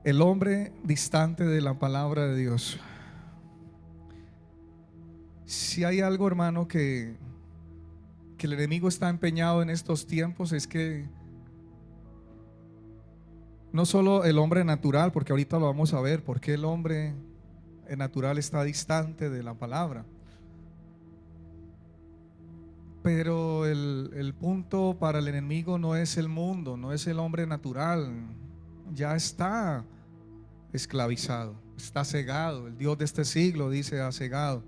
El hombre distante de la palabra de Dios. Si hay algo, hermano, que el enemigo está empeñado en estos tiempos, es que no solo el hombre natural, porque ahorita lo vamos a ver, porque el hombre natural está distante de la palabra. Pero el punto para el enemigo no es el mundo, no es el hombre natural. Ya está esclavizado, está cegado. El Dios de este siglo dice ha cegado.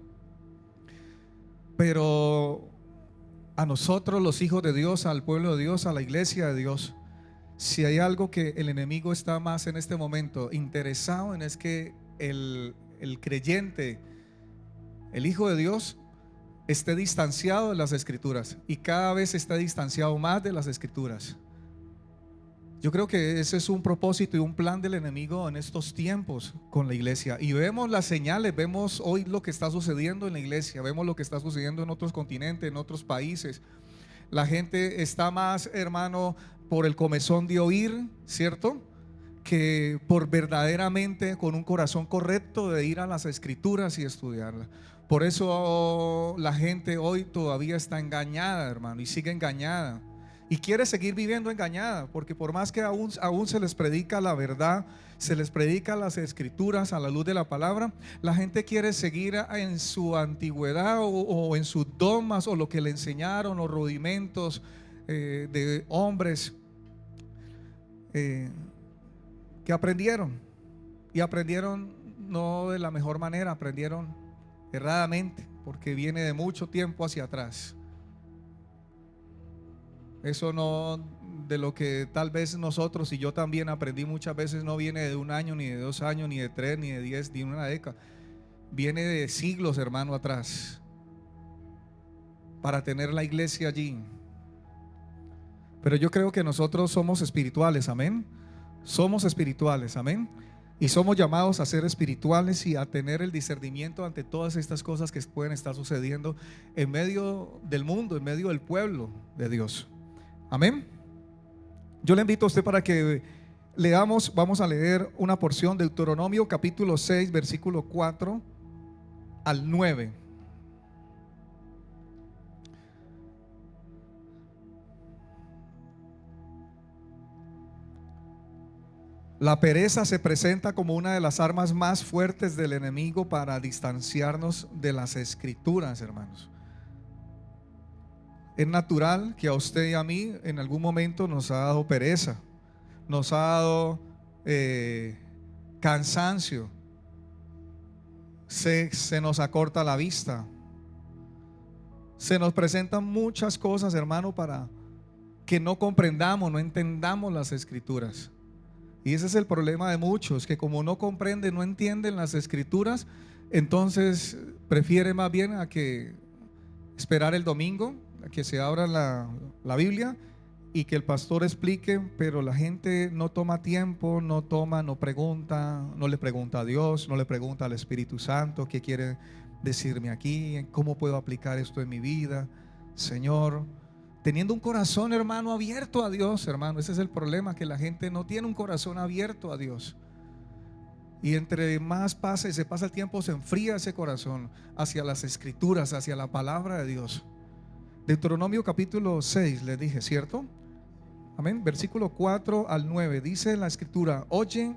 Pero a nosotros, los hijos de Dios, al pueblo de Dios, a la iglesia de Dios, si hay algo que el enemigo está más en este momento interesado en, es que el creyente, el hijo de Dios, esté distanciado de las escrituras, y cada vez está distanciado más de las escrituras. Yo creo que ese es un propósito y un plan del enemigo en estos tiempos con la iglesia. Y vemos las señales, vemos hoy lo que está sucediendo en la iglesia, vemos lo que está sucediendo en otros continentes, en otros países. La gente está más, hermano, por el comezón de oír, ¿cierto?, que por verdaderamente con un corazón correcto de ir a las escrituras y estudiarlas. Por eso la gente hoy todavía está engañada, hermano, y sigue engañada. Y quiere seguir viviendo engañada, porque por más que aún se les predica la verdad, se les predica las escrituras a la luz de la palabra, la gente quiere seguir en su antigüedad o en sus dogmas o lo que le enseñaron, los rudimentos de hombres que aprendieron. Y aprendieron no de la mejor manera, aprendieron erradamente, porque viene de mucho tiempo hacia atrás. Eso no, de lo que tal vez nosotros y yo también aprendí muchas veces, no viene de un año, ni de 2 años, ni de 3, ni de 10, ni de una década. Viene de siglos, hermano, atrás, para tener la iglesia allí. Pero yo creo que nosotros somos espirituales, amén. Somos espirituales, amén. Y somos llamados a ser espirituales y a tener el discernimiento ante todas estas cosas que pueden estar sucediendo en medio del mundo, en medio del pueblo de Dios. Amén. Yo le invito a usted para que leamos, vamos a leer una porción de Deuteronomio capítulo 6, versículo 4 al 9. La pereza se presenta como una de las armas más fuertes del enemigo para distanciarnos de las escrituras, hermanos. Es natural que a usted y a mí en algún momento nos ha dado pereza, nos ha dado cansancio, se nos acorta la vista, se nos presentan muchas cosas, hermano, para que no comprendamos, no entendamos las escrituras. Y ese es el problema de muchos, que como no comprenden, no entienden las escrituras, entonces prefiere más bien a que esperar el domingo, a que se abra la Biblia y que el pastor explique, pero la gente no toma tiempo, no pregunta, no le pregunta a Dios, no le pregunta al Espíritu Santo qué quiere decirme aquí, cómo puedo aplicar esto en mi vida, Señor. Teniendo un corazón, hermano, abierto a Dios, hermano. Ese es el problema, que la gente no tiene un corazón abierto a Dios. Y entre más se pasa el tiempo, se enfría ese corazón hacia las escrituras, hacia la palabra de Dios. Deuteronomio capítulo 6, les dije, ¿cierto? Amén. Versículo 4 al 9. Dice en la escritura: Oye,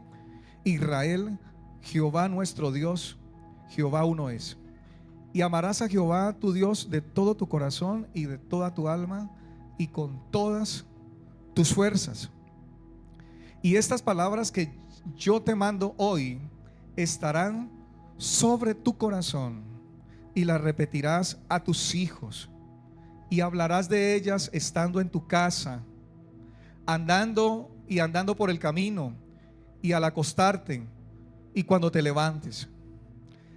Israel, Jehová nuestro Dios, Jehová uno es. Y amarás a Jehová tu Dios de todo tu corazón y de toda tu alma y con todas tus fuerzas. Y estas palabras que yo te mando hoy estarán sobre tu corazón, y las repetirás a tus hijos, y hablarás de ellas estando en tu casa, andando por el camino, y al acostarte, y cuando te levantes.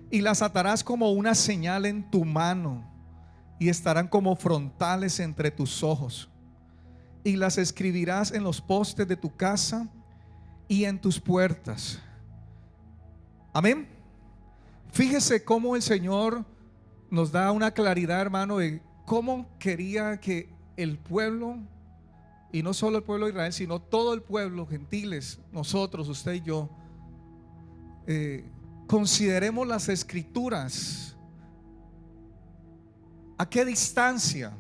Y las atarás como una señal en tu mano, y estarán como frontales entre tus ojos. Y las escribirás en los postes de tu casa y en tus puertas. Amén. Fíjese cómo el Señor nos da una claridad, hermano, de cómo quería que el pueblo, y no solo el pueblo de Israel, sino todo el pueblo, gentiles, nosotros, usted y yo, consideremos las escrituras. ¿A qué distancia?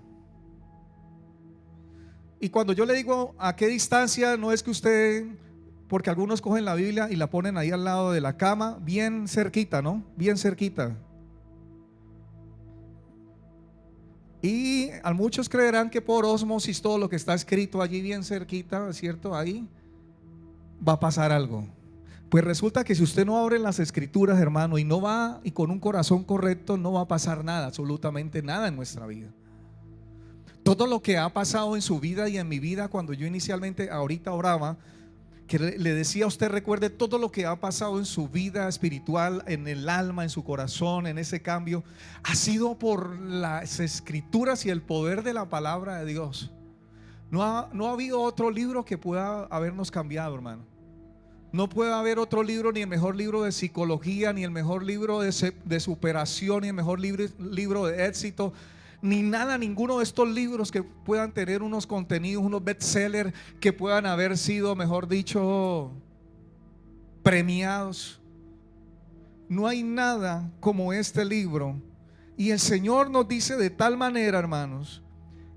Y cuando yo le digo a qué distancia, no es que usted, porque algunos cogen la Biblia y la ponen ahí al lado de la cama, bien cerquita, ¿no? Bien cerquita. Y a muchos creerán que por ósmosis todo lo que está escrito allí bien cerquita, ¿cierto? Ahí va a pasar algo. Pues resulta que si usted no abre las escrituras, hermano, y no va y con un corazón correcto, no va a pasar nada, absolutamente nada en nuestra vida. Todo lo que ha pasado en su vida y en mi vida, cuando yo inicialmente ahorita oraba, que le decía a usted, recuerde todo lo que ha pasado en su vida espiritual, en el alma, en su corazón, en ese cambio, ha sido por las escrituras y el poder de la palabra de Dios. No ha habido otro libro que pueda habernos cambiado, hermano. No puede haber otro libro, ni el mejor libro de psicología, ni el mejor libro de superación, ni el mejor libro de éxito, ni nada, ninguno de estos libros que puedan tener unos contenidos, unos bestsellers que puedan haber sido, mejor dicho, premiados. No hay nada como este libro. Y el Señor nos dice de tal manera, hermanos,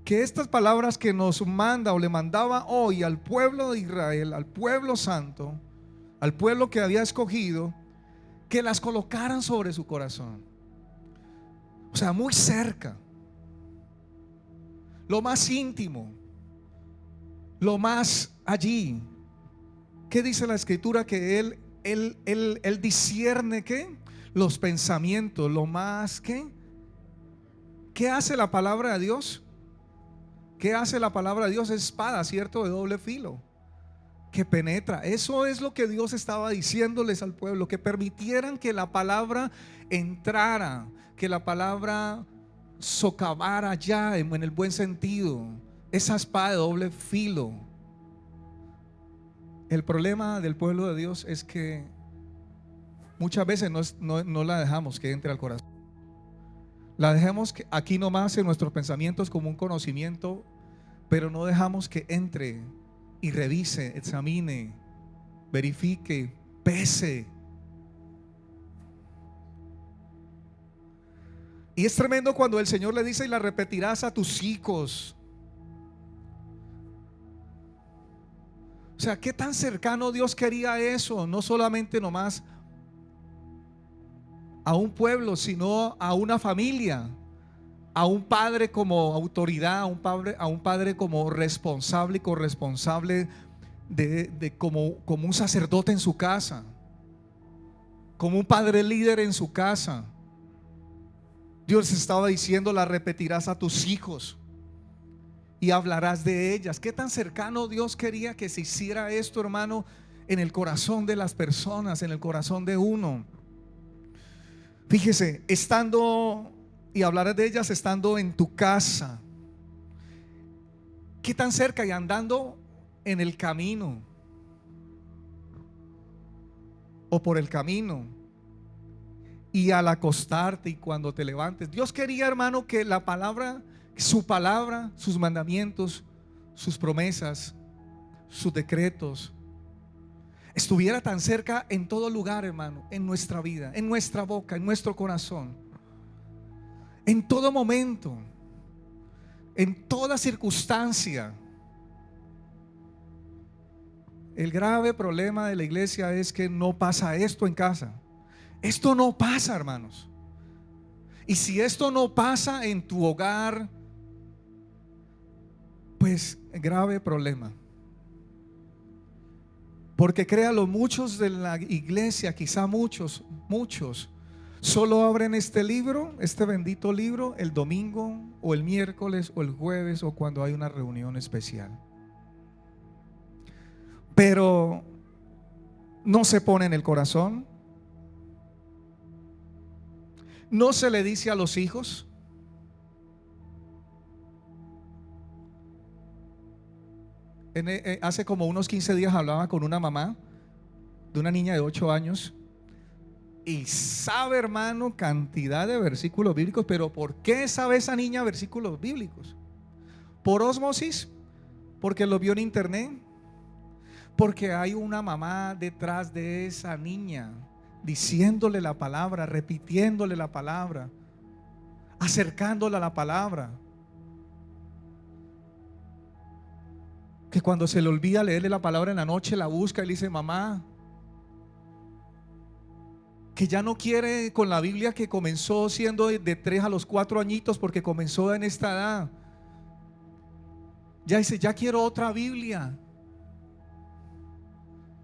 que estas palabras que nos manda o le mandaba hoy al pueblo de Israel, al pueblo santo, al pueblo que había escogido, que las colocaran sobre su corazón. O sea, muy cerca, lo más íntimo, lo más allí. ¿Qué dice la escritura? Que él discierne, ¿qué? Los pensamientos, lo más, ¿qué? ¿Qué hace la palabra de Dios? ¿Qué hace la palabra de Dios? Es espada, ¿cierto? De doble filo, que penetra. Eso es lo que Dios estaba diciéndoles al pueblo, que permitieran que la palabra entrara, que la palabra socavara ya en el buen sentido, esa espada de doble filo. El problema del pueblo de Dios es que muchas veces no la dejamos que entre al corazón. La dejamos aquí nomás en nuestros pensamientos como un conocimiento, pero no dejamos que entre y revise, examine, verifique, pese. Y es tremendo cuando el Señor le dice: y la repetirás a tus hijos. O sea, ¿qué tan cercano Dios quería eso? No solamente nomás a un pueblo, sino a una familia, a un padre como autoridad, a un padre como responsable y corresponsable como un sacerdote en su casa, como un padre líder en su casa. Dios estaba diciendo: la repetirás a tus hijos y hablarás de ellas. ¿Qué tan cercano Dios quería que se hiciera esto, hermano, en el corazón de las personas, en el corazón de uno? Fíjese, estando, y hablarás de ellas estando en tu casa. ¿Qué tan cerca? Y andando en el camino o por el camino, y al acostarte y cuando te levantes. Dios quería, hermano, que la palabra, su palabra, sus mandamientos, sus promesas, sus decretos estuviera tan cerca en todo lugar, hermano, en nuestra vida, en nuestra boca, en nuestro corazón, en todo momento, en toda circunstancia. El grave problema de la iglesia es que no pasa esto en casa. Esto no pasa, hermanos. Y si esto no pasa en tu hogar, pues grave problema. Porque créalo, muchos de la iglesia, quizá muchos, solo abren este libro, este bendito libro, el domingo o el miércoles o el jueves o cuando hay una reunión especial. Pero no se pone en el corazón. No se le dice a los hijos. Hace como unos 15 días hablaba con una mamá de una niña de 8 años y sabe, hermano, cantidad de versículos bíblicos. Pero ¿por qué sabe esa niña versículos bíblicos? ¿Por ósmosis? ¿Porque lo vio en internet? Porque hay una mamá detrás de esa niña diciéndole la palabra, repitiéndole la palabra, acercándola a la palabra. Que cuando se le olvida leerle la palabra en la noche, la busca y le dice: mamá. Que ya no quiere con la Biblia que comenzó siendo de 3 a los 4 añitos, porque comenzó en esta edad. Ya dice: ya quiero otra Biblia.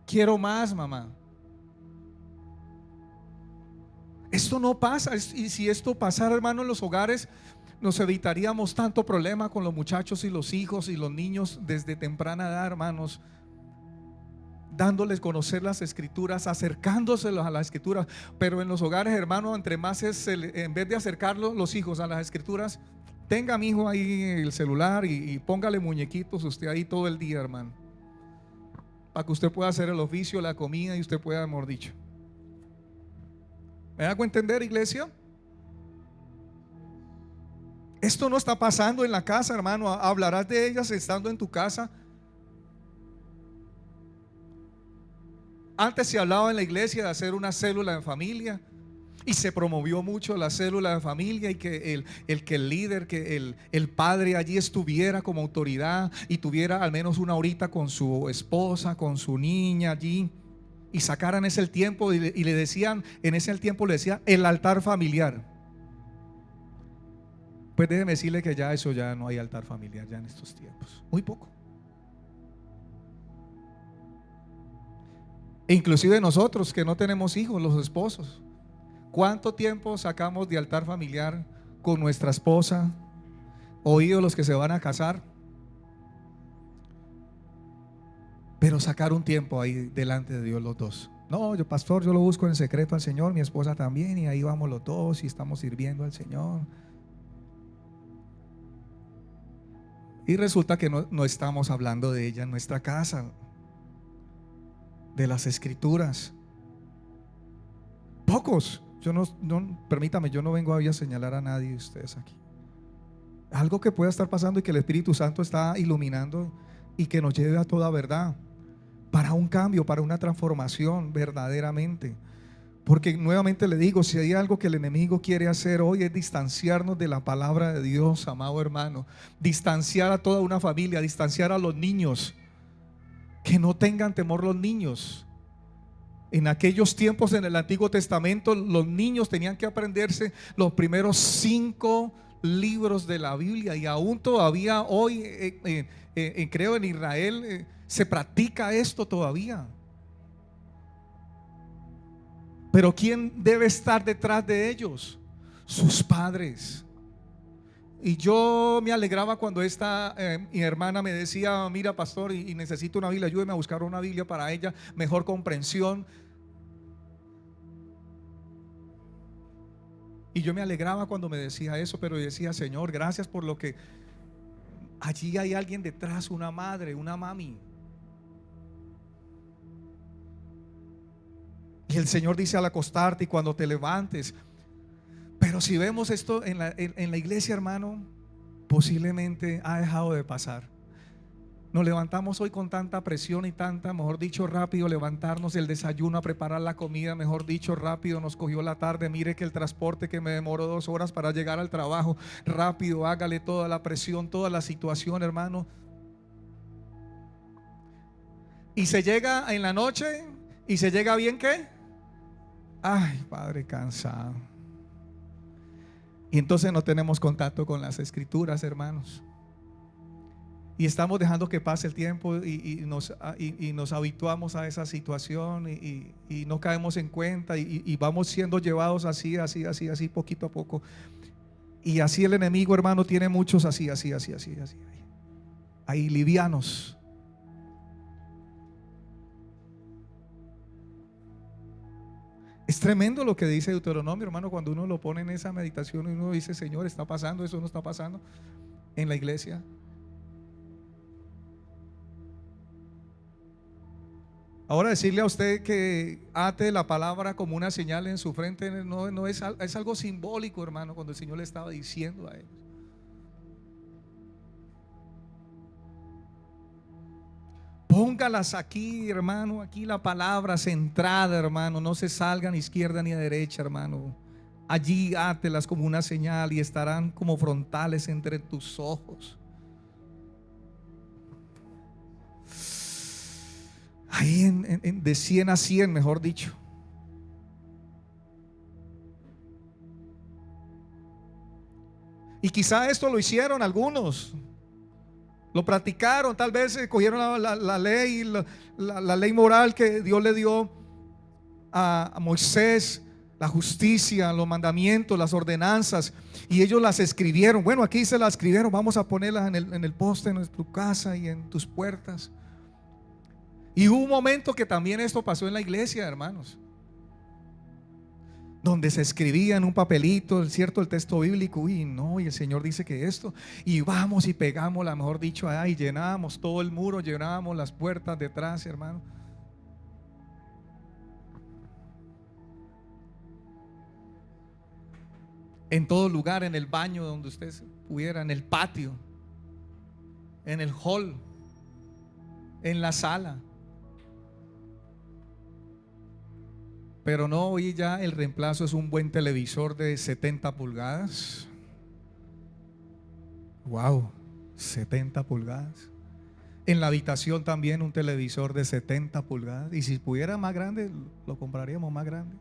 Quiero más, mamá. Esto no pasa. Y si esto pasara, hermano, en los hogares, nos evitaríamos tanto problema con los muchachos y los hijos y los niños desde temprana edad, hermanos, dándoles conocer las escrituras, acercándoselos a las escrituras. Pero en los hogares, hermano, entre más en vez de acercarlos los hijos a las escrituras, tenga mi hijo ahí el celular y póngale muñequitos usted ahí todo el día, hermano, para que usted pueda hacer el oficio, la comida, y usted pueda, mejor dicho. ¿Me hago entender, iglesia? Esto no está pasando en la casa, hermano. Hablarás de ellas estando en tu casa. Antes se hablaba en la iglesia de hacer una célula de familia, y se promovió mucho la célula de familia, y que el líder, que el padre allí estuviera como autoridad y tuviera al menos una horita con su esposa, con su niña allí, y sacaran ese el tiempo, y le decían, en ese el tiempo le decía el altar familiar. Pues déjeme decirle que ya eso, ya no hay altar familiar ya en estos tiempos, muy poco. E inclusive nosotros que no tenemos hijos, los esposos, ¿cuánto tiempo sacamos de altar familiar con nuestra esposa? Oído los que se van a casar, pero sacar un tiempo ahí delante de Dios los dos. No, yo, pastor, yo lo busco en secreto al Señor, mi esposa también, y ahí vamos los dos y estamos sirviendo al Señor. Y resulta que no estamos hablando de ella en nuestra casa, de las escrituras. Pocos. Yo no, permítame, yo no vengo a señalar a nadie de ustedes aquí. Algo que pueda estar pasando y que el Espíritu Santo está iluminando y que nos lleve a toda verdad, para un cambio, para una transformación verdaderamente. Porque nuevamente le digo, si hay algo que el enemigo quiere hacer hoy, es distanciarnos de la palabra de Dios, amado hermano. Distanciar a toda una familia, distanciar a los niños. Que no tengan temor los niños. En aquellos tiempos, en el Antiguo Testamento, los niños tenían que aprenderse los primeros 5 libros de la Biblia, y aún todavía hoy, creo en Israel, se practica esto todavía. Pero ¿quién debe estar detrás de ellos? Sus padres. Y yo me alegraba cuando mi hermana me decía: mira, pastor, y necesito una Biblia, ayúdeme a buscar una Biblia para ella, mejor comprensión. Y yo me alegraba cuando me decía eso, pero decía: Señor, gracias por lo que allí hay alguien detrás, una madre, una mami. Y el Señor dice: al acostarte y cuando te levantes. Pero si vemos esto en la iglesia, hermano, posiblemente ha dejado de pasar. Nos levantamos hoy con tanta presión y tanta, mejor dicho, rápido levantarnos, el desayuno, a preparar la comida, mejor dicho, rápido nos cogió la tarde. Mire que el transporte que me demoró 2 horas para llegar al trabajo, rápido, hágale toda la presión, toda la situación, hermano. Y se llega en la noche y se llega bien, ¿qué? Ay, Padre, cansado. Y entonces no tenemos contacto con las escrituras, hermanos. Y estamos dejando que pase el tiempo y nos habituamos a esa situación y no caemos en cuenta y vamos siendo llevados así, poquito a poco. Y así el enemigo, hermano, tiene muchos así. Ahí livianos. Es tremendo lo que dice Deuteronomio, hermano, cuando uno lo pone en esa meditación y uno dice: Señor, ¿está pasando eso? ¿No está pasando en la iglesia? Ahora, decirle a usted que ate la palabra como una señal en su frente no es algo simbólico, hermano, cuando el Señor le estaba diciendo a ellos. Póngalas aquí, hermano, aquí la palabra centrada, hermano, no se salgan a izquierda ni a derecha, hermano. Allí átelas como una señal y estarán como frontales entre tus ojos. Ahí de 100 a 100, mejor dicho. Y quizá esto lo hicieron algunos, lo practicaron, tal vez cogieron la ley, la ley moral que Dios le dio a Moisés, la justicia, los mandamientos, las ordenanzas, y ellos las escribieron. Bueno, aquí se las escribieron, vamos a ponerlas en el poste de tu casa y en tus puertas. Y hubo un momento que también esto pasó en la iglesia, hermanos, donde se escribía en un papelito, cierto, el texto bíblico, y no, y el Señor dice que esto, y vamos y pegamos, la mejor dicho, allá, y llenábamos todo el muro, llenábamos las puertas detrás, hermano. En todo lugar, en el baño donde usted pudiera, en el patio, en el hall, en la sala. Pero no, hoy ya el reemplazo es un buen televisor de 70 pulgadas. Wow, 70 pulgadas. En la habitación también un televisor de 70 pulgadas. Y si pudiera más grande, lo compraríamos más grande.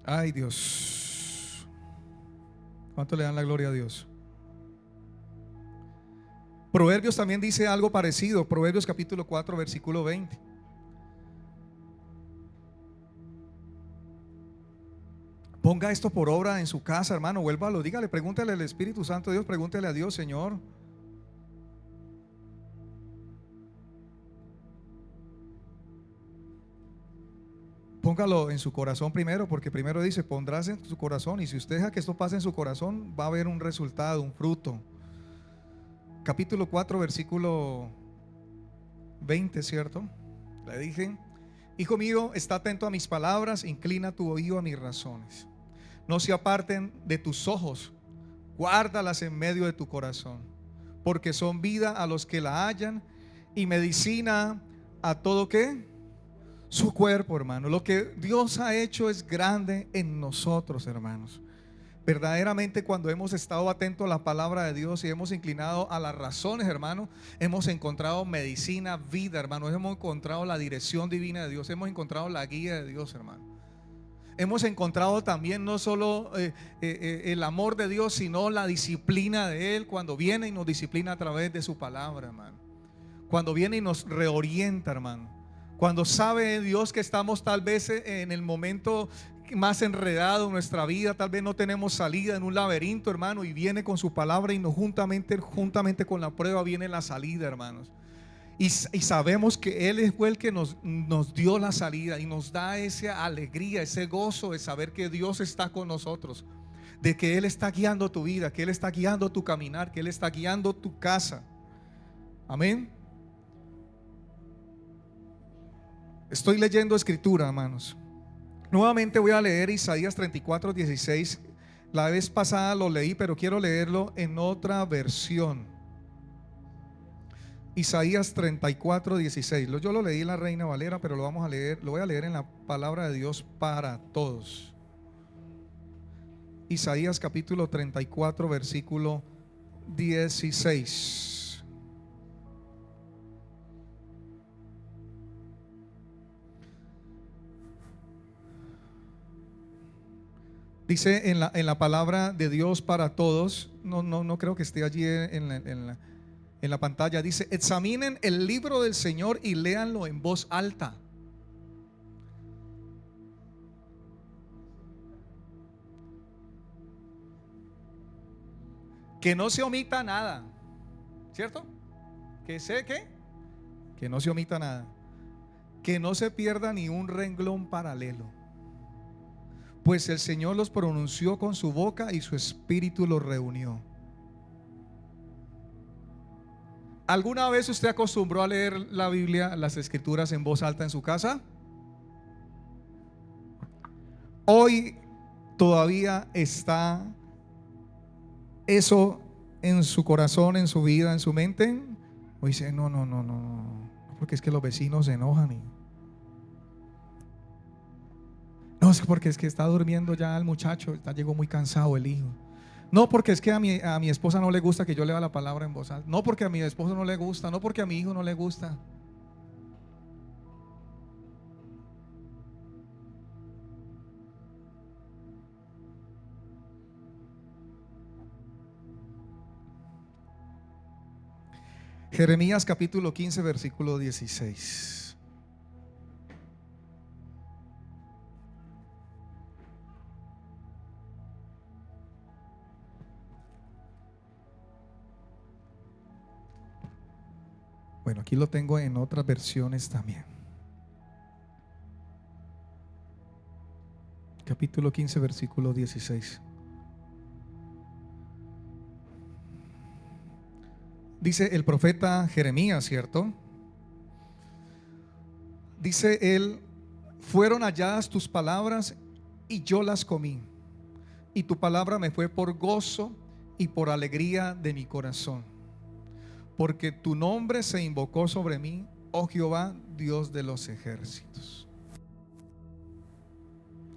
Ay, Dios. ¿Cuánto le dan la gloria a Dios? Proverbios también dice algo parecido. Proverbios capítulo 4 versículo 20. Ponga esto por obra en su casa, hermano. Vuélvalo, dígale, pregúntale al Espíritu Santo de Dios, pregúntele a Dios, Señor, póngalo en su corazón primero, porque primero dice, pondrás en su corazón. Y si usted deja que esto pase en su corazón, va a haber un resultado, un fruto. Capítulo 4 versículo 20, ¿cierto? Le dije, hijo mío, está atento a mis palabras, inclina tu oído a mis razones. No se aparten de tus ojos, guárdalas en medio de tu corazón, porque son vida a los que la hallan y medicina a todo ¿qué? Su cuerpo, hermano. Lo que Dios ha hecho es grande en nosotros, hermanos. Verdaderamente, cuando hemos estado atentos a la palabra de Dios y hemos inclinado a las razones, hermano, hemos encontrado medicina, vida, hermano. Hemos encontrado la dirección divina de Dios. Hemos encontrado la guía de Dios, hermano. Hemos encontrado también no solo el amor de Dios, sino la disciplina de Él cuando viene y nos disciplina a través de su palabra, hermano. Cuando viene y nos reorienta, hermano. Cuando sabe Dios que estamos tal vez en el momento más enredado en nuestra vida, tal vez no tenemos salida en un laberinto, hermano, y viene con su palabra y nos juntamente con la prueba viene la salida, hermanos. Y sabemos que Él fue el que nos dio la salida y nos da esa alegría, ese gozo de saber que Dios está con nosotros, de que Él está guiando tu vida, que Él está guiando tu caminar, que Él está guiando tu casa. Amén. Estoy leyendo escritura, hermanos. Nuevamente voy a leer Isaías 34:16. La vez pasada lo leí, pero quiero leerlo en otra versión. Isaías 34:16. Yo lo leí en la Reina Valera, pero lo vamos a leer, lo voy a leer en la palabra de Dios para todos. Isaías capítulo 34, versículo 16. Dice en la palabra de Dios para todos, no creo que esté allí en la pantalla. Dice: examinen el libro del Señor y léanlo en voz alta. Que no se omita nada, ¿cierto? Que no se omita nada, que no se pierda ni un renglón paralelo, pues el Señor los pronunció con su boca y su espíritu los reunió. ¿Alguna vez usted acostumbró a leer la Biblia, las escrituras en voz alta en su casa? Hoy todavía está eso en su corazón, en su vida, en su mente. O dice, no, no, no, no, no, porque es que los vecinos se enojan no, es porque es que está durmiendo ya el muchacho, llegó muy cansado el hijo. No, porque es que a mi esposa no le gusta que yo lea la palabra en voz alta. No, porque a mi esposo no le gusta. No, porque a mi hijo no le gusta. Jeremías capítulo 15 versículo 16. Bueno, aquí lo tengo en otras versiones también. Capítulo 15 versículo 16. Dice el profeta Jeremías, ¿cierto? Dice él: fueron halladas tus palabras y yo las comí, y tu palabra me fue por gozo y por alegría de mi corazón, porque tu nombre se invocó sobre mí, oh Jehová, Dios de los ejércitos.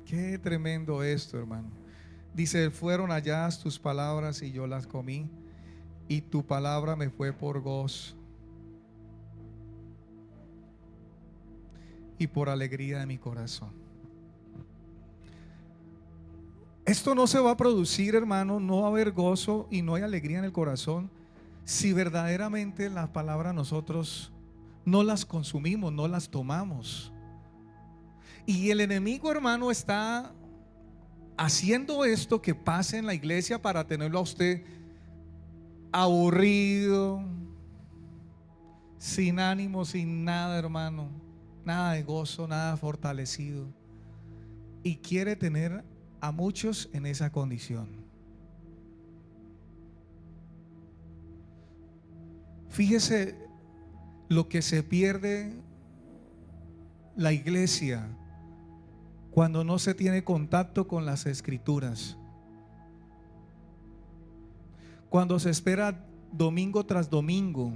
Qué tremendo esto, hermano. Dice: fueron halladas tus palabras y yo las comí, y tu palabra me fue por gozo y por alegría de mi corazón. Esto no se va a producir, hermano, no va a haber gozo y no hay alegría en el corazón si verdaderamente las palabras nosotros no las consumimos, no las tomamos. Y el enemigo, hermano, está haciendo esto que pase en la iglesia para tenerlo a usted aburrido, sin ánimo, sin nada, hermano, nada de gozo, nada fortalecido. Y quiere tener a muchos en esa condición. Fíjese lo que se pierde la iglesia cuando no se tiene contacto con las escrituras, cuando se espera domingo tras domingo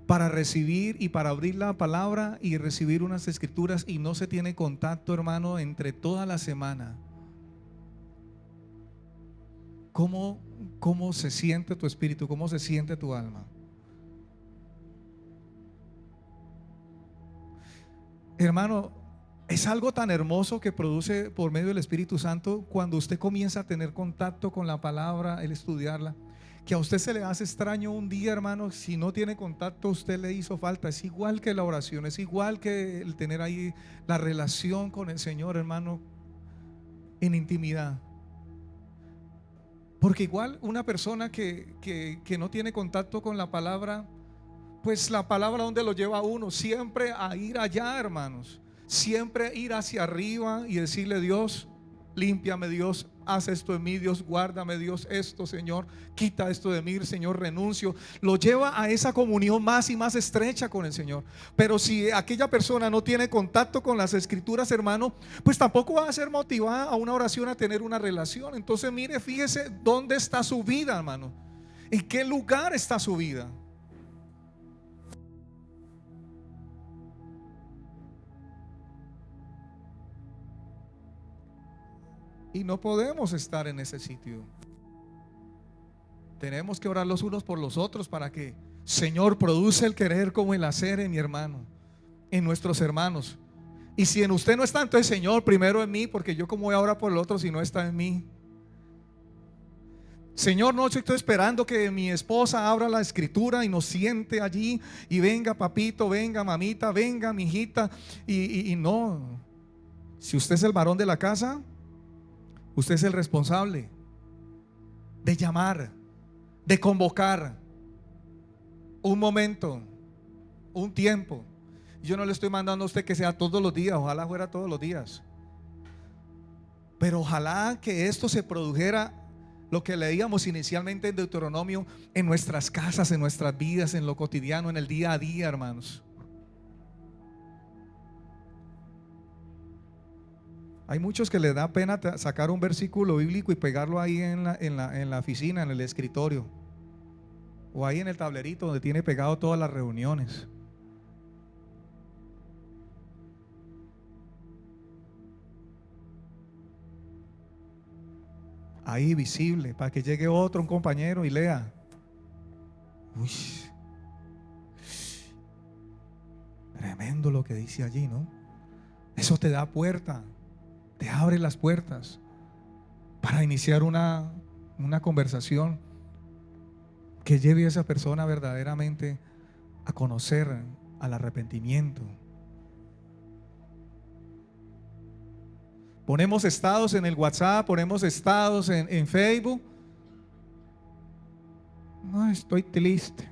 para recibir y para abrir la palabra y recibir unas escrituras, y no se tiene contacto, hermano, entre toda la semana. ¿Cómo se siente tu espíritu? ¿Cómo se siente tu alma? Hermano, es algo tan hermoso que produce por medio del Espíritu Santo cuando usted comienza a tener contacto con la palabra, el estudiarla, que a usted se le hace extraño un día, hermano. Si no tiene contacto, a usted le hizo falta. Es igual que la oración, es igual que el tener ahí la relación con el Señor, hermano, en intimidad. Porque igual una persona que no tiene contacto con la palabra, pues la palabra, ¿dónde lo lleva a uno? Siempre a ir allá, hermanos. Siempre ir hacia arriba y decirle: Dios, límpiame, Dios, haz esto en mí, Dios, guárdame, Dios, esto, Señor, quita esto de mí, Señor, renuncio. Lo lleva a esa comunión más y más estrecha con el Señor. Pero si aquella persona no tiene contacto con las escrituras, hermano, pues tampoco va a ser motivada a una oración, a tener una relación. Entonces, mire, fíjese dónde está su vida, hermano. ¿En qué lugar está su vida? Y no podemos estar en ese sitio. Tenemos que orar los unos por los otros para que, Señor, produce el querer como el hacer en mi hermano, en nuestros hermanos. Y si en usted no está, entonces, Señor, primero en mí, porque yo como voy a orar por el otro si no está en mí. Señor, no estoy esperando que mi esposa abra la escritura y nos siente allí y venga papito, venga mamita, venga mi hijita, y no. Si usted es el varón de la casa, usted es el responsable de llamar, de convocar un momento, un tiempo. Yo no le estoy mandando a usted que sea todos los días, ojalá fuera todos los días, pero ojalá que esto se produjera, lo que leíamos inicialmente en Deuteronomio, en nuestras casas, en nuestras vidas, en lo cotidiano, en el día a día, hermanos. Hay muchos que les da pena sacar un versículo bíblico y pegarlo ahí en la oficina, en el escritorio, o ahí en el tablerito donde tiene pegado todas las reuniones. Ahí visible, para que llegue otro, un compañero, y lea. Uy, tremendo lo que dice allí, ¿no? Eso te da puerta, te abre las puertas para iniciar una conversación que lleve a esa persona verdaderamente a conocer, al arrepentimiento. Ponemos estados en el WhatsApp, ponemos estados en Facebook. No, estoy triste.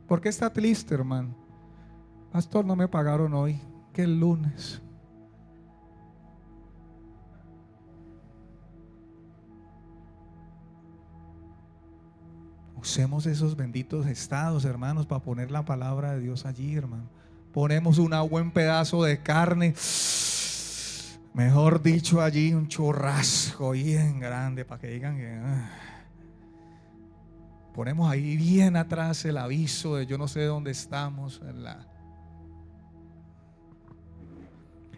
¿Por qué está triste, hermano? Pastor, no me pagaron hoy, que el lunes. Usemos esos benditos estados, hermanos, para poner la palabra de Dios allí, hermano. Ponemos un buen pedazo de carne, mejor dicho, allí un churrasco bien grande para que digan que ponemos ahí bien atrás el aviso de yo no sé dónde estamos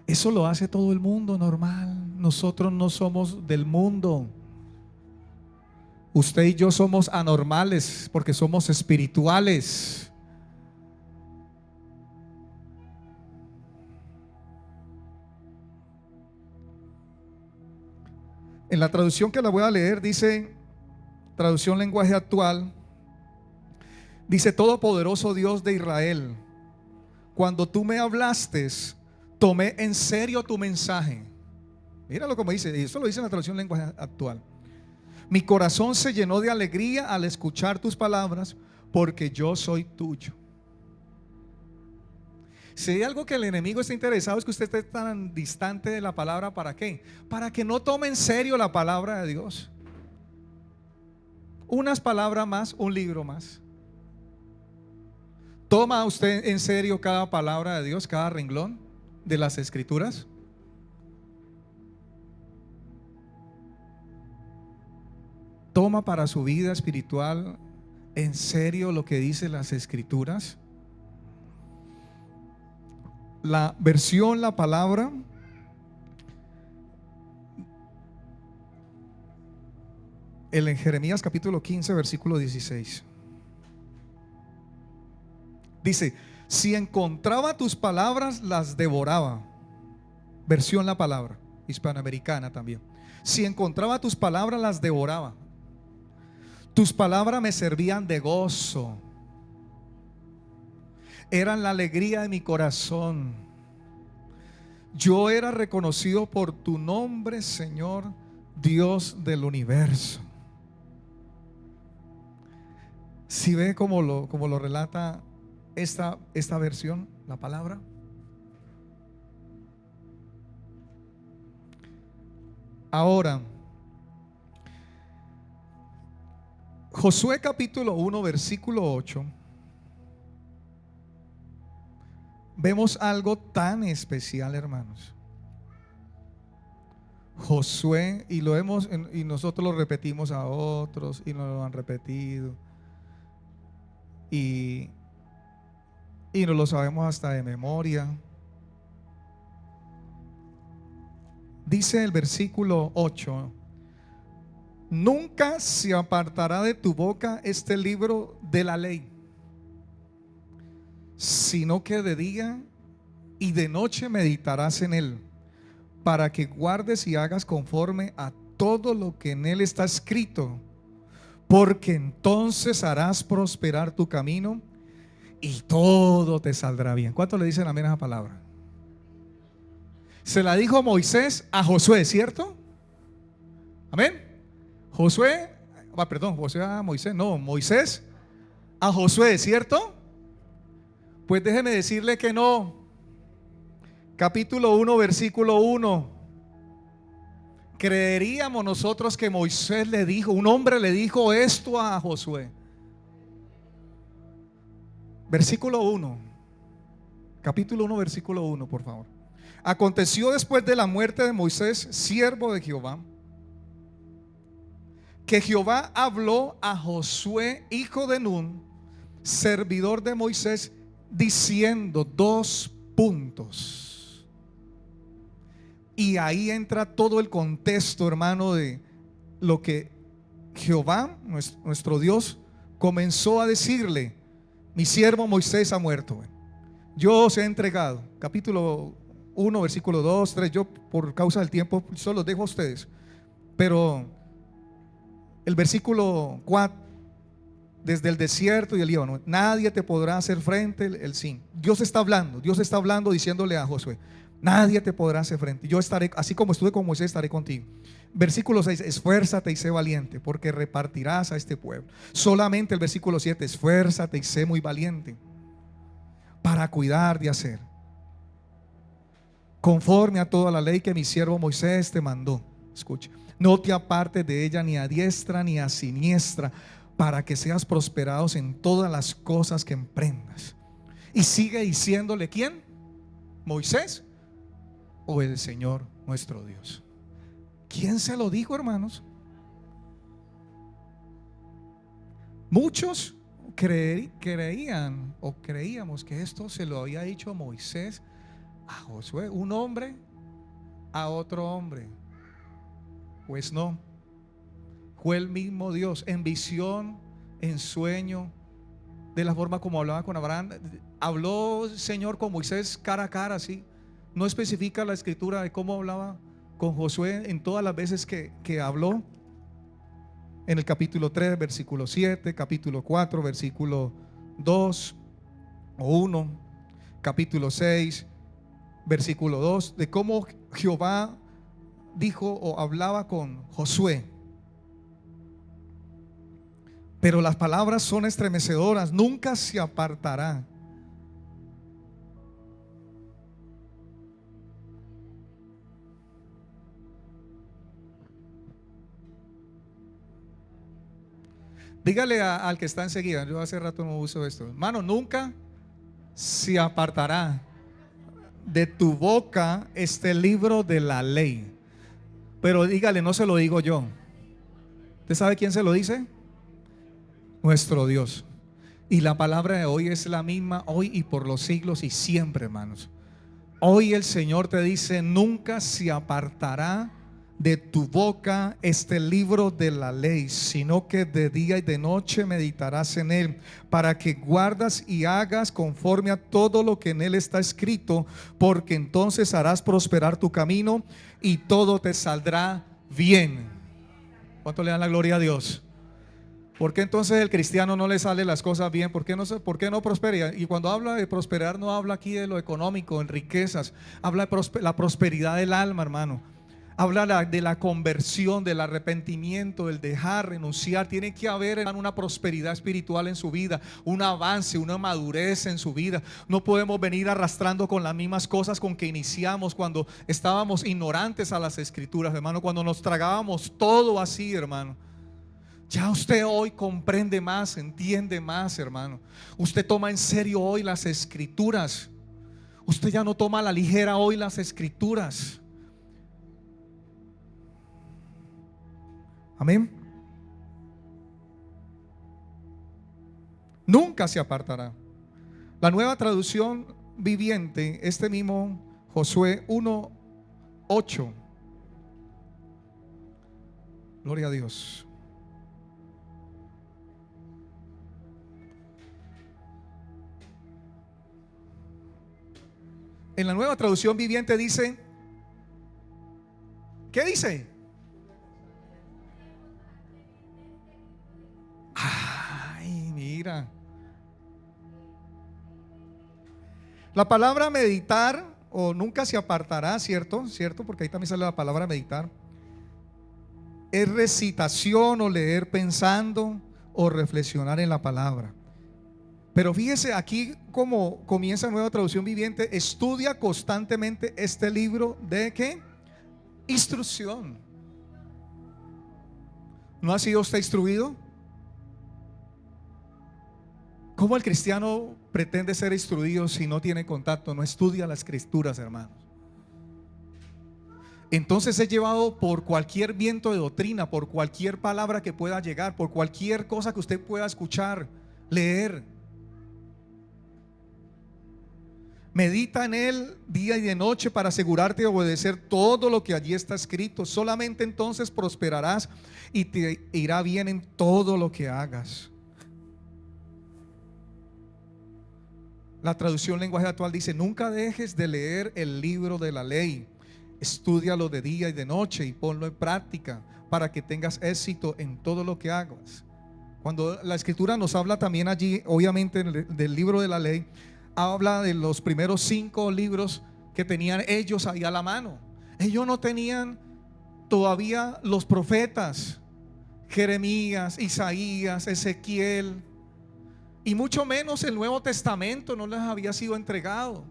Eso lo hace todo el mundo normal. Nosotros no somos del mundo. Usted y yo somos anormales porque somos espirituales. En la traducción que la voy a leer dice, traducción lenguaje actual, dice: Todopoderoso Dios de Israel, cuando tú me hablaste, tomé en serio tu mensaje. Míralo como dice, y eso lo dice en la traducción lenguaje actual. Mi corazón se llenó de alegría al escuchar tus palabras, porque yo soy tuyo. Si hay algo que el enemigo está interesado es que usted esté tan distante de la palabra. ¿Para qué? Para que no tome en serio la palabra de Dios. Unas palabras más, un libro más. ¿Toma usted en serio cada palabra de Dios, cada renglón de las escrituras? ¿Toma para su vida espiritual en serio lo que dicen las escrituras? La versión, la palabra, en Jeremías capítulo 15 versículo 16 dice: si encontraba tus palabras, las devoraba. Versión la palabra, hispanoamericana también. Si encontraba tus palabras, las devoraba. Tus palabras me servían de gozo, eran la alegría de mi corazón. Yo era reconocido por tu nombre, Señor, Dios del universo. Si ve como lo relata esta versión, la palabra. Ahora, Josué capítulo 1 versículo 8, vemos algo tan especial, hermanos. Josué, y nosotros lo repetimos a otros y nos lo han repetido, y nos lo sabemos hasta de memoria. Dice el versículo 8: nunca se apartará de tu boca este libro de la ley, sino que de día y de noche meditarás en él, para que guardes y hagas conforme a todo lo que en él está escrito, porque entonces harás prosperar tu camino y todo te saldrá bien. ¿Cuánto le dicen amén a esa palabra? Se la dijo Moisés a Josué, ¿cierto? Amén. Josué a Moisés, no, Moisés a Josué, ¿cierto? Pues déjeme decirle que no. Capítulo 1 versículo 1. Creeríamos nosotros que Moisés le dijo, un hombre le dijo esto a Josué. Versículo 1, Capítulo 1, versículo 1, por favor. Aconteció después de la muerte de Moisés, siervo de Jehová, que Jehová habló a Josué, hijo de Nun, servidor de Moisés, diciendo, dos puntos. Y ahí entra todo el contexto, hermano, de lo que Jehová, nuestro Dios, comenzó a decirle: mi siervo Moisés ha muerto, yo os he entregado. Capítulo 1, versículo 2, 3. Yo por causa del tiempo solo los dejo a ustedes. Pero el versículo 4, desde el desierto y el Líbano, nadie te podrá hacer frente. El sin. Dios está hablando diciéndole a Josué: nadie te podrá hacer frente. Yo estaré, así como estuve con Moisés, estaré contigo. Versículo 6, esfuérzate y sé valiente, porque repartirás a este pueblo. Solamente el versículo 7, esfuérzate y sé muy valiente, para cuidar de hacer conforme a toda la ley que mi siervo Moisés te mandó. Escucha, no te apartes de ella ni a diestra ni a siniestra, para que seas prosperados en todas las cosas que emprendas. Y sigue diciéndole: ¿quién? ¿Moisés o el Señor nuestro Dios? ¿Quién se lo dijo, hermanos? Muchos creían o creíamos que esto se lo había dicho Moisés a Josué, un hombre a otro hombre. Pues no, fue el mismo Dios, en visión, en sueño, de la forma como hablaba con Abraham. Habló el Señor con Moisés cara a cara, así. No especifica la escritura de cómo hablaba con Josué en todas las veces que habló. En el capítulo 3, versículo 7, capítulo 4, versículo 2 o 1, capítulo 6, versículo 2, de cómo Jehová dijo o hablaba con Josué. Pero las palabras son estremecedoras: nunca se apartará. Dígale al que está enseguida, yo hace rato no uso esto, hermano, nunca se apartará de tu boca este libro de la ley. Pero dígale, no se lo digo yo. ¿Usted sabe quién se lo dice? Nuestro Dios. Y la palabra de hoy es la misma, hoy y por los siglos y siempre, hermanos. Hoy el Señor te dice: nunca se apartará de tu boca este libro de la ley, sino que de día y de noche meditarás en él, para que guardas y hagas conforme a todo lo que en él está escrito, porque entonces harás prosperar tu camino y todo te saldrá bien. ¿Cuánto le dan la gloria a Dios? ¿Por qué entonces el cristiano no le salen las cosas bien? ¿Por qué no prospera? Y cuando habla de prosperar, no habla aquí de lo económico, en riquezas. Habla de la prosperidad del alma, hermano. Habla de la conversión, del arrepentimiento, del dejar, renunciar. Tiene que haber, hermano, una prosperidad espiritual en su vida, un avance, una madurez en su vida. No podemos venir arrastrando con las mismas cosas con que iniciamos cuando estábamos ignorantes a las escrituras, hermano. Cuando nos tragábamos todo así, hermano. Ya usted hoy comprende más, entiende más, hermano. Usted toma en serio hoy las escrituras. Usted ya no toma a la ligera hoy las escrituras. Amén. Nunca se apartará. La Nueva Traducción Viviente, este mismo Josué 1:8. Gloria a Dios. En la Nueva Traducción Viviente dice, ¿qué dice? Ay, mira. La palabra meditar o nunca se apartará, ¿cierto? ¿Cierto? Porque ahí también sale la palabra meditar. Es recitación o leer pensando o reflexionar en la palabra. Pero fíjese aquí cómo comienza Nueva Traducción Viviente: estudia constantemente este libro de ¿qué? Instrucción. ¿No ha sido usted instruido? ¿Cómo el cristiano pretende ser instruido si no tiene contacto, no estudia las escrituras, hermanos? Entonces es llevado por cualquier viento de doctrina, por cualquier palabra que pueda llegar, por cualquier cosa que usted pueda escuchar, leer. Medita en él día y de noche para asegurarte de obedecer todo lo que allí está escrito. Solamente entonces prosperarás y te irá bien en todo lo que hagas. La traducción lenguaje actual dice: nunca dejes de leer el libro de la ley. Estúdialo de día y de noche y ponlo en práctica para que tengas éxito en todo lo que hagas. Cuando la escritura nos habla también allí, obviamente del libro de la ley, habla de los primeros 5 libros que tenían ellos ahí a la mano. Ellos no tenían todavía los profetas, Jeremías, Isaías, Ezequiel, y mucho menos el Nuevo Testamento no les había sido entregado.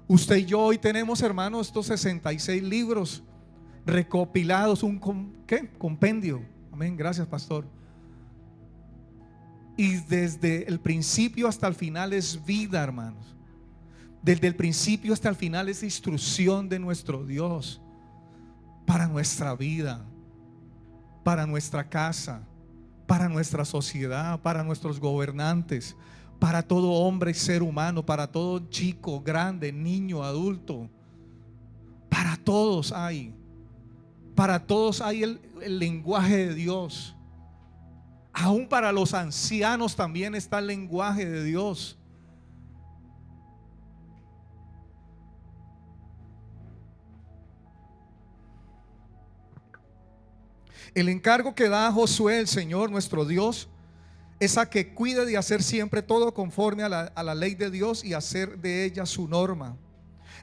Usted y yo hoy tenemos, hermanos, estos 66 libros recopilados, un compendio. Amén, gracias, pastor. Y desde el principio hasta el final es vida, hermanos. Desde el principio hasta el final es instrucción de nuestro Dios para nuestra vida, para nuestra casa, para nuestra sociedad, para nuestros gobernantes, para todo hombre y ser humano, para todo chico, grande, niño, adulto. Para todos hay el lenguaje de Dios. Aún para los ancianos también está el lenguaje de Dios. El encargo que da a Josué el Señor nuestro Dios es a que cuide de hacer siempre todo conforme a la ley de Dios y hacer de ella su norma.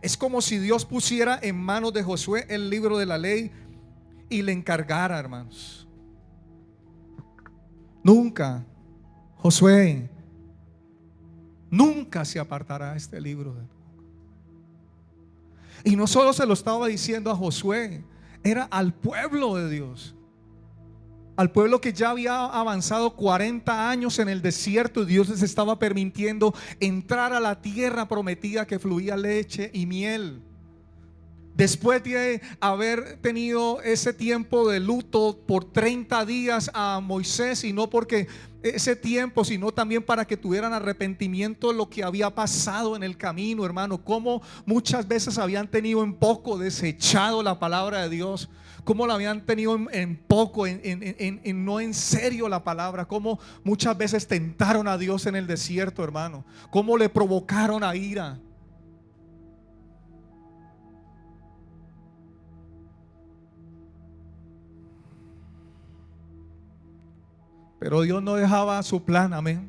Es como si Dios pusiera en manos de Josué el libro de la ley y le encargara, hermanos. Nunca, Josué, nunca se apartará este libro. Y no solo se lo estaba diciendo a Josué, era al pueblo de Dios. Al pueblo que ya había avanzado 40 años en el desierto y Dios les estaba permitiendo entrar a la tierra prometida que fluía leche y miel. Después de haber tenido ese tiempo de luto por 30 días a Moisés, y no porque ese tiempo, sino también para que tuvieran arrepentimiento de lo que había pasado en el camino, hermano. Como muchas veces habían tenido en poco desechado la palabra de Dios, como la habían tenido en poco, no en serio la palabra, como muchas veces tentaron a Dios en el desierto, hermano, como le provocaron a ira. Pero Dios no dejaba su plan, amén.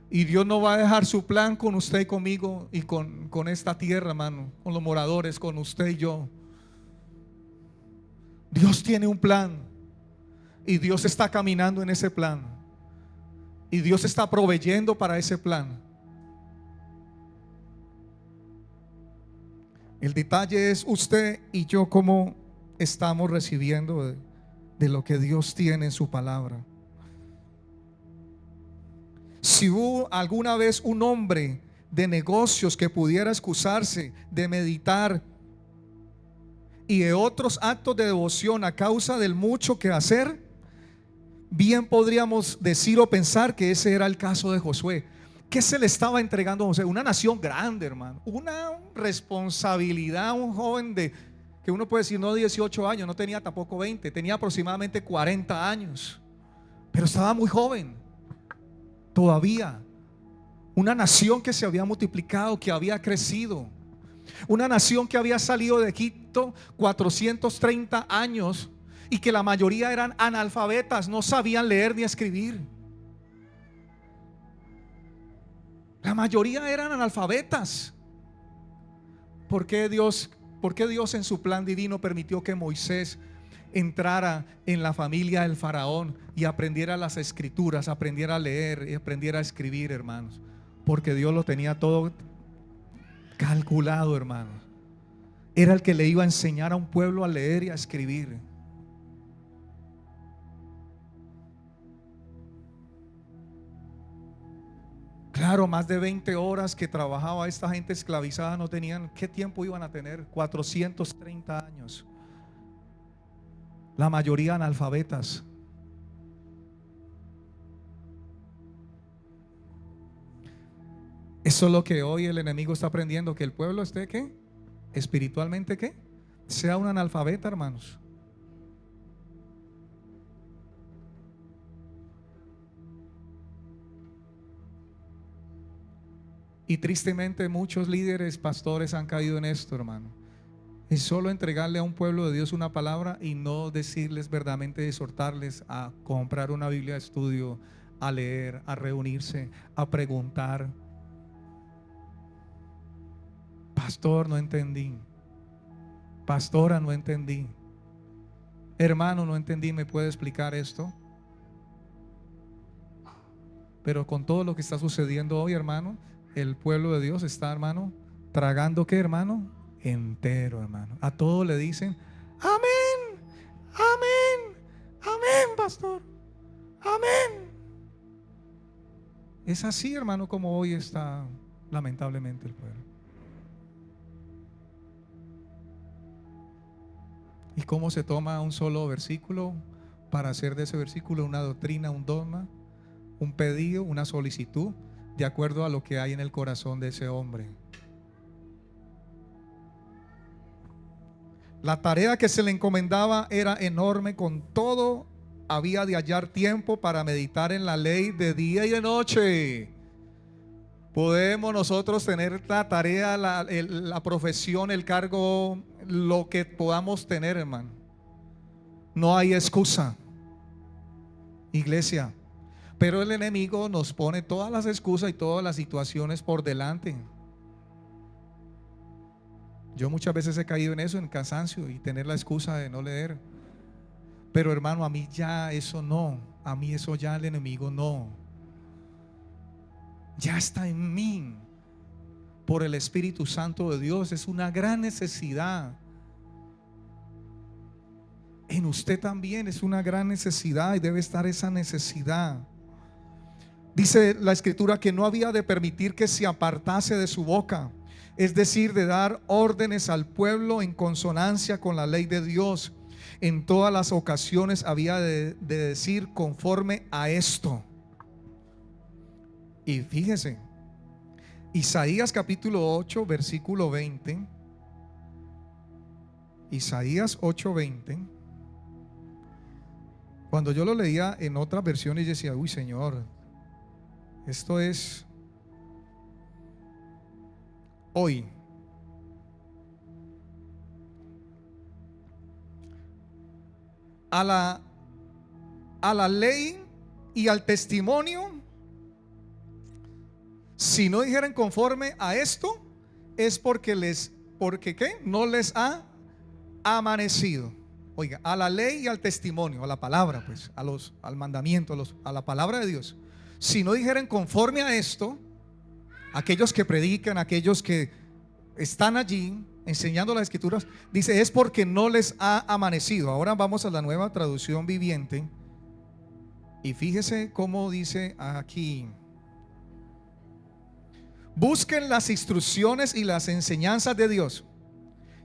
Y Dios no va a dejar su plan con usted y conmigo y con esta tierra, hermano, con los moradores, con usted y yo. Dios tiene un plan y Dios está caminando en ese plan. Y Dios está proveyendo para ese plan. El detalle es usted y yo cómo estamos recibiendo de lo que Dios tiene en su palabra. Si hubo alguna vez un hombre de negocios que pudiera excusarse de meditar y de otros actos de devoción a causa del mucho que hacer, bien podríamos decir o pensar que ese era el caso de Josué. ¿Qué se le estaba entregando a Josué? Una nación grande, hermano, una responsabilidad. Un joven de, que uno puede decir, no 18 años, no tenía tampoco 20, tenía aproximadamente 40 años, pero estaba muy joven todavía. Una nación que se había multiplicado, que había crecido, una nación que había salido de Egipto 430 años y que la mayoría eran analfabetas, no sabían leer ni escribir. La mayoría eran analfabetas. ¿Por qué Dios en su plan divino permitió que Moisés entrara en la familia del faraón y aprendiera las escrituras, aprendiera a leer y aprendiera a escribir, hermanos? Porque Dios lo tenía todo calculado, hermanos. Era el que le iba a enseñar a un pueblo a leer y a escribir. Claro, más de 20 horas que trabajaba esta gente esclavizada, no tenían, ¿qué tiempo iban a tener? 430 años. La mayoría analfabetas. Eso es lo que hoy el enemigo está aprendiendo, que el pueblo esté, ¿qué? Espiritualmente, ¿qué? Sea un analfabeta, hermanos. Y tristemente muchos líderes, pastores han caído en esto, hermano. Es solo entregarle a un pueblo de Dios una palabra y no decirles verdaderamente, exhortarles a comprar una Biblia de estudio, a leer, a reunirse, a preguntar. Pastor, no entendí. Pastora, no entendí. Hermano, no entendí, ¿me puede explicar esto? Pero con todo lo que está sucediendo hoy, hermano, el pueblo de Dios está, hermano, tragando, ¿qué, hermano? Entero, hermano. A todos le dicen, amén, amén, amén, pastor, amén. Es así, hermano, como hoy está lamentablemente el pueblo. ¿Y cómo se toma un solo versículo para hacer de ese versículo una doctrina, un dogma, un pedido, una solicitud, de acuerdo a lo que hay en el corazón de ese hombre? La tarea que se le encomendaba era enorme, con todo había de hallar tiempo para meditar en la ley de día y de noche. Podemos nosotros tener la tarea, la profesión, el cargo, lo que podamos tener, hermano. No hay excusa, iglesia. Pero el enemigo nos pone todas las excusas y todas las situaciones por delante. Yo muchas veces he caído en eso, en cansancio y tener la excusa de no leer. Pero hermano, a mí ya eso no. A mí eso ya el enemigo no. Ya está en mí. Por el Espíritu Santo de Dios. Es una gran necesidad. En usted también es una gran necesidad y debe estar esa necesidad. Dice la Escritura que no había de permitir que se apartase de su boca, es decir, de dar órdenes al pueblo en consonancia con la ley de Dios. En todas las ocasiones había de decir conforme a esto. Y fíjese, Isaías capítulo 8 versículo 20. Isaías 8:20. Cuando yo lo leía en otras versiones, yo decía, uy, Señor, esto es hoy. A la ley y al testimonio, si no dijeren conforme a esto, es porque ¿qué? No les ha amanecido. Oiga, a la ley y al testimonio, a la palabra, pues, al mandamiento, a la palabra de Dios. Si no dijeren conforme a esto, aquellos que predican, aquellos que están allí enseñando las escrituras, dice, es porque no les ha amanecido. Ahora vamos a la Nueva Traducción Viviente y fíjese cómo dice aquí: busquen las instrucciones y las enseñanzas de Dios.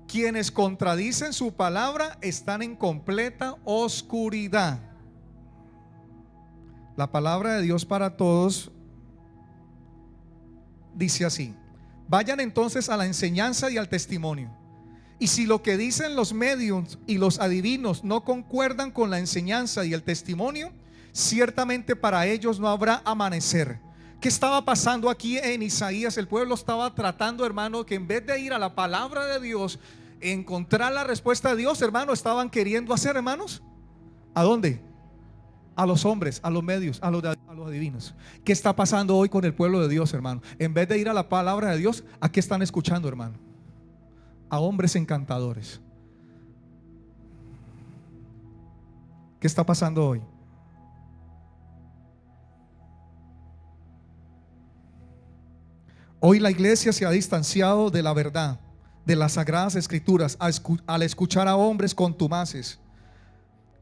Quienes contradicen su palabra están en completa oscuridad. La palabra de Dios para todos dice así: vayan entonces a la enseñanza y al testimonio. Y si lo que dicen los médiums y los adivinos no concuerdan con la enseñanza y el testimonio, ciertamente para ellos no habrá amanecer. ¿Qué estaba pasando aquí en Isaías? El pueblo estaba tratando, hermano, que en vez de ir a la palabra de Dios, encontrar la respuesta de Dios, hermano, estaban queriendo hacer, hermanos, ¿a dónde? A los hombres, a los medios, a los adivinos. ¿Qué está pasando hoy con el pueblo de Dios, hermano? En vez de ir a la palabra de Dios, ¿a qué están escuchando, hermano? A hombres encantadores. ¿Qué está pasando hoy? Hoy la iglesia se ha distanciado de la verdad, de las sagradas escrituras, al escuchar a hombres contumaces,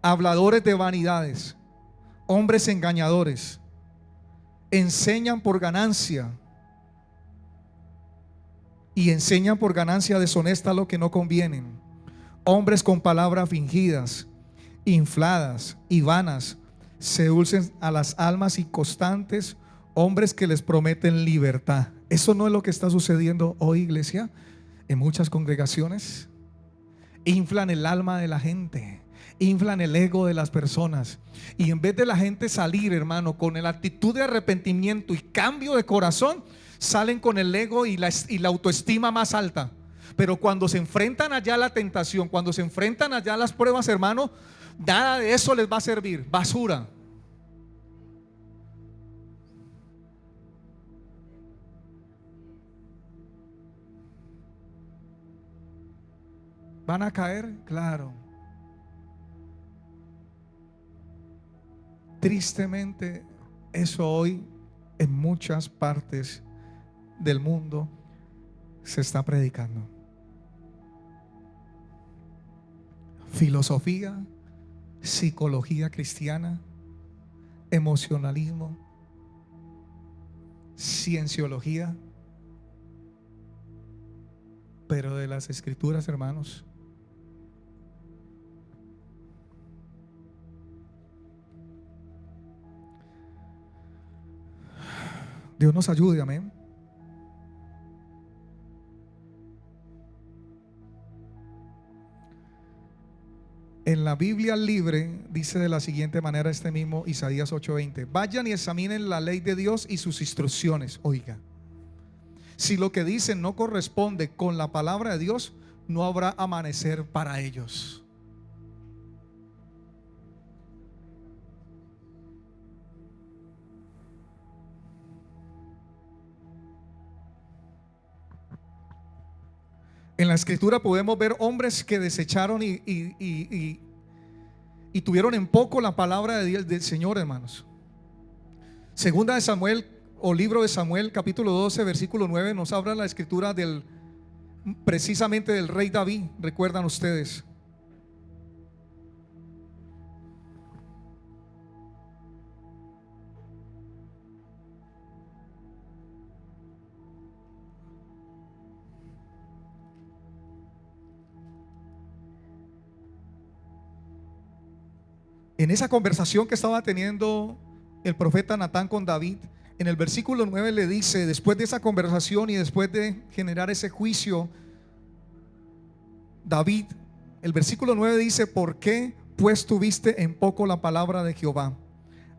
habladores de vanidades, hombres engañadores. enseñan por ganancia y enseñan por ganancia deshonesta lo que no convienen. Hombres con palabras fingidas, infladas y vanas, seducen a las almas inconstantes, hombres que les prometen libertad. Eso no es lo que está sucediendo hoy, iglesia, en muchas congregaciones. Inflan el alma de la gente, inflan el ego de las personas, y en vez de la gente salir, hermano, con la actitud de arrepentimiento y cambio de corazón, salen con el ego y la autoestima más alta. Pero cuando se enfrentan allá a la tentación, cuando se enfrentan allá a las pruebas, hermano, nada de eso les va a servir. Basura. ¿Van a caer? Claro. Tristemente, eso hoy en muchas partes del mundo se está predicando. Filosofía, psicología cristiana, emocionalismo, cienciología, pero de las escrituras, hermanos, Dios nos ayude, amén. En la Biblia libre dice de la siguiente manera este mismo Isaías 8:20: vayan y examinen la ley de Dios y sus instrucciones. Oiga, si lo que dicen no corresponde con la palabra de Dios, no habrá amanecer para ellos. En la escritura podemos ver hombres que desecharon y tuvieron en poco la palabra de Dios, del Señor, hermanos. Segunda de Samuel, o libro de Samuel, capítulo 12, versículo 9, nos habla la escritura precisamente del rey David. ¿Recuerdan ustedes? En esa conversación que estaba teniendo el profeta Natán con David, en el versículo 9 le dice, después de esa conversación y después de generar ese juicio, David, el versículo 9 dice: ¿por qué pues tuviste en poco la palabra de Jehová,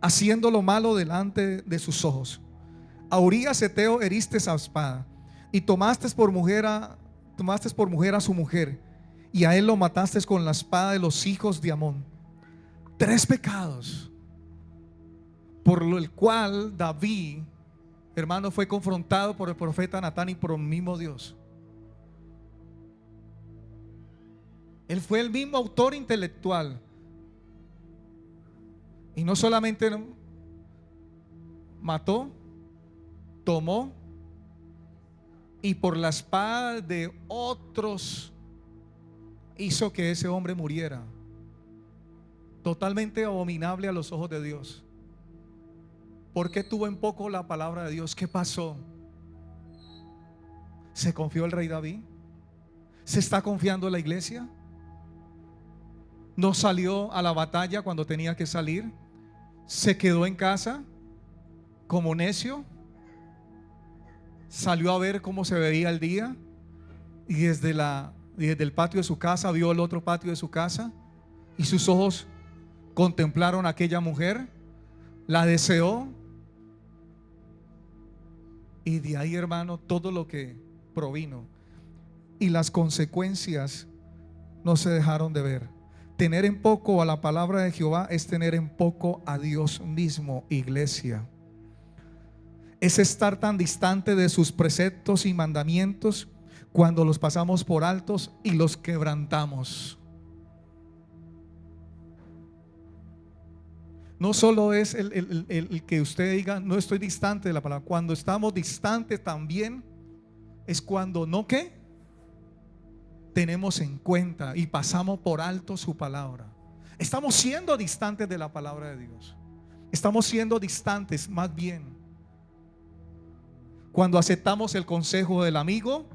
haciendo lo malo delante de sus ojos? A Urías Heteo heriste a espada, y tomaste por mujer a su mujer, y a él lo mataste con la espada de los hijos de Amón. 3 pecados por el cual David, hermano, fue confrontado por el profeta Natán y por el mismo Dios. Él fue el mismo autor intelectual, y no solamente mató, tomó, y por la espada de otros hizo que ese hombre muriera. Totalmente abominable a los ojos de Dios. ¿Por qué tuvo en poco la palabra de Dios? ¿Qué pasó? ¿Se confió el rey David? ¿Se está confiando la iglesia? ¿No salió a la batalla cuando tenía que salir? ¿Se quedó en casa como necio? ¿Salió a ver cómo se veía el día? Y desde el patio de su casa vio el otro patio de su casa, y sus ojos contemplaron a aquella mujer, la deseó, y de ahí, hermano, todo lo que provino, y las consecuencias no se dejaron de ver. Tener en poco a la palabra de Jehová es tener en poco a Dios mismo, iglesia. Es estar tan distante de sus preceptos y mandamientos cuando los pasamos por altos y los quebrantamos. No solo es el que usted diga no estoy distante de la palabra. Cuando estamos distantes también es cuando no que tenemos en cuenta y pasamos por alto su palabra. Estamos siendo distantes de la palabra de Dios. Estamos siendo distantes más bien. Cuando aceptamos el consejo del amigo,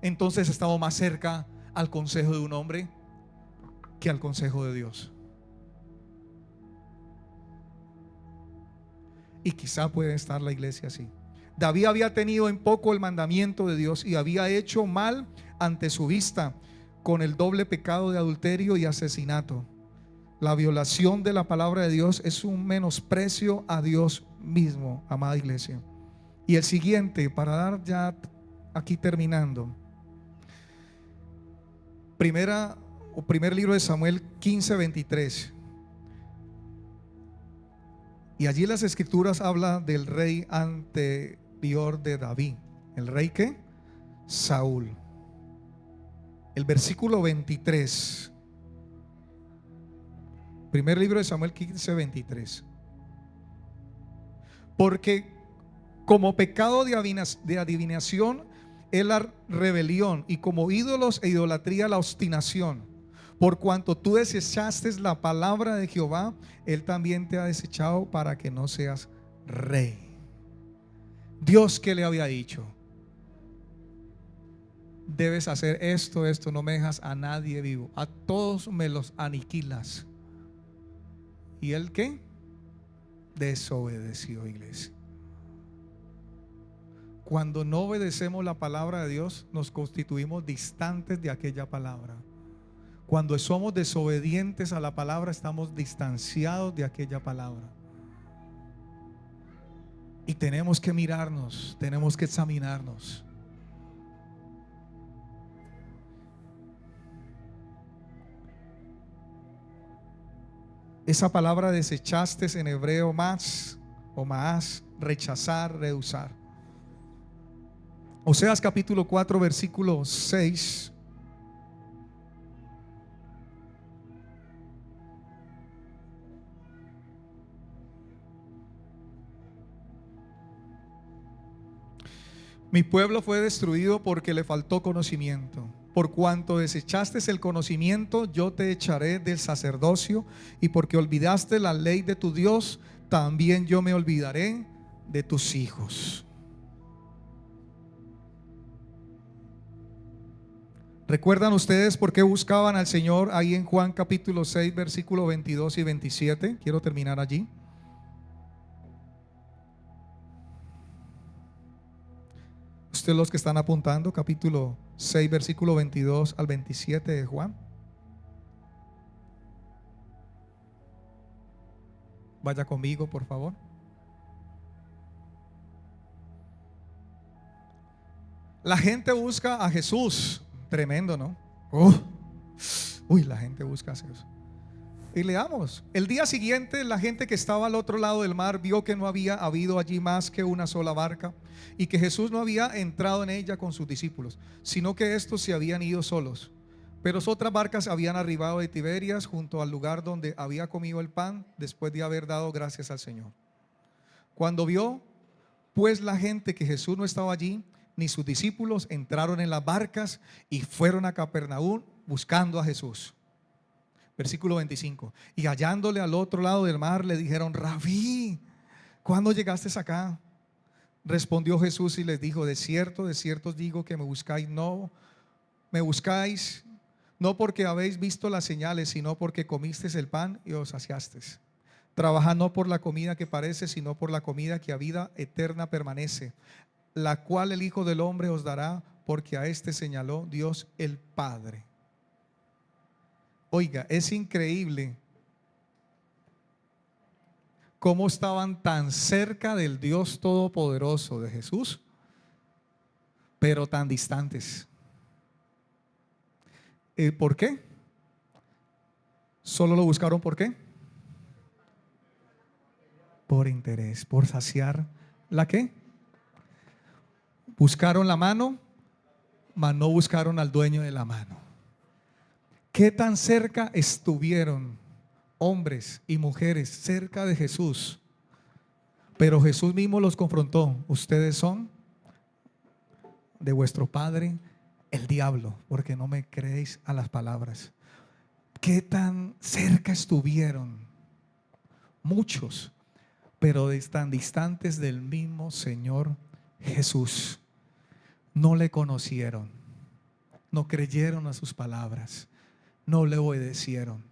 entonces estamos más cerca al consejo de un hombre que al consejo de Dios. Y quizá puede estar la iglesia así. David había tenido en poco el mandamiento de Dios y había hecho mal ante su vista con el doble pecado de adulterio y asesinato. La violación de la palabra de Dios es un menosprecio a Dios mismo, amada iglesia. Y el siguiente, para dar ya aquí terminando, primer libro de Samuel 15:23. Y allí las escrituras hablan del rey anterior de David. ¿El rey qué? Saúl. El versículo 23. Primer libro de Samuel 15:23. Porque como pecado de adivinación es la rebelión, y como ídolos e idolatría la obstinación. Por cuanto tú desechaste la palabra de Jehová, Él también te ha desechado para que no seas rey. Dios, ¿qué le había dicho? Debes hacer esto, no me dejas a nadie vivo, a todos me los aniquilas. ¿Y él qué? Desobedeció, iglesia. Cuando no obedecemos la palabra de Dios, nos constituimos distantes de aquella palabra. Cuando somos desobedientes a la palabra, estamos distanciados de aquella palabra. Y tenemos que mirarnos, tenemos que examinarnos. Esa palabra desechaste en hebreo más o más, rechazar, rehusar. Oseas capítulo 4 versículo 6. Mi pueblo fue destruido porque le faltó conocimiento. Por cuanto desechaste el conocimiento, yo te echaré del sacerdocio, y porque olvidaste la ley de tu Dios, también yo me olvidaré de tus hijos. ¿Recuerdan ustedes por qué buscaban al Señor ahí en Juan capítulo 6 versículos 22 y 27? Quiero terminar allí. Ustedes los que están apuntando, capítulo 6 versículo 22 al 27 de Juan. Vaya conmigo, por favor. La gente busca a Jesús. Tremendo, ¿no? La gente busca a Jesús. Y leamos. El día siguiente, la gente que estaba al otro lado del mar vio que no había habido allí más que una sola barca, y que Jesús no había entrado en ella con sus discípulos, sino que estos se habían ido solos. Pero otras barcas habían arribado de Tiberias junto al lugar donde había comido el pan después de haber dado gracias al Señor. Cuando vio pues la gente que Jesús no estaba allí, ni sus discípulos, entraron en las barcas y fueron a Capernaum buscando a Jesús. Versículo 25. Y hallándole al otro lado del mar, le dijeron: Rabí, ¿cuándo llegaste acá? Respondió Jesús y les dijo: de cierto os digo que me buscáis no porque habéis visto las señales, sino porque comisteis el pan y os saciasteis. Trabajad no por la comida que parece, sino por la comida que a vida eterna permanece, la cual el Hijo del Hombre os dará, porque a este señaló Dios el Padre. Oiga, es increíble cómo estaban tan cerca del Dios Todopoderoso de Jesús, pero tan distantes. ¿Por qué? Solo lo buscaron, ¿por qué? Por interés, por saciar ¿la qué? Buscaron la mano, mas no buscaron al dueño de la mano. ¿Qué tan cerca estuvieron hombres y mujeres cerca de Jesús? Pero Jesús mismo los confrontó: ustedes son de vuestro padre el diablo, porque no me creéis a las palabras. ¿Qué tan cerca estuvieron? Muchos, pero tan distantes del mismo Señor Jesús. No le conocieron, no creyeron a sus palabras, no le obedecieron.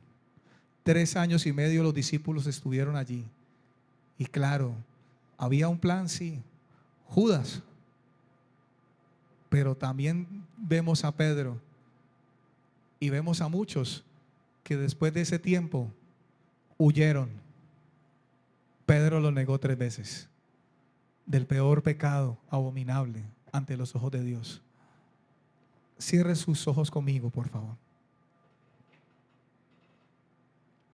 3 años y medio los discípulos estuvieron allí. Y claro, había un plan, sí, Judas. Pero también vemos a Pedro y vemos a muchos que después de ese tiempo huyeron. Pedro lo negó 3 veces. Del peor pecado abominable ante los ojos de Dios. Cierre sus ojos conmigo, por favor.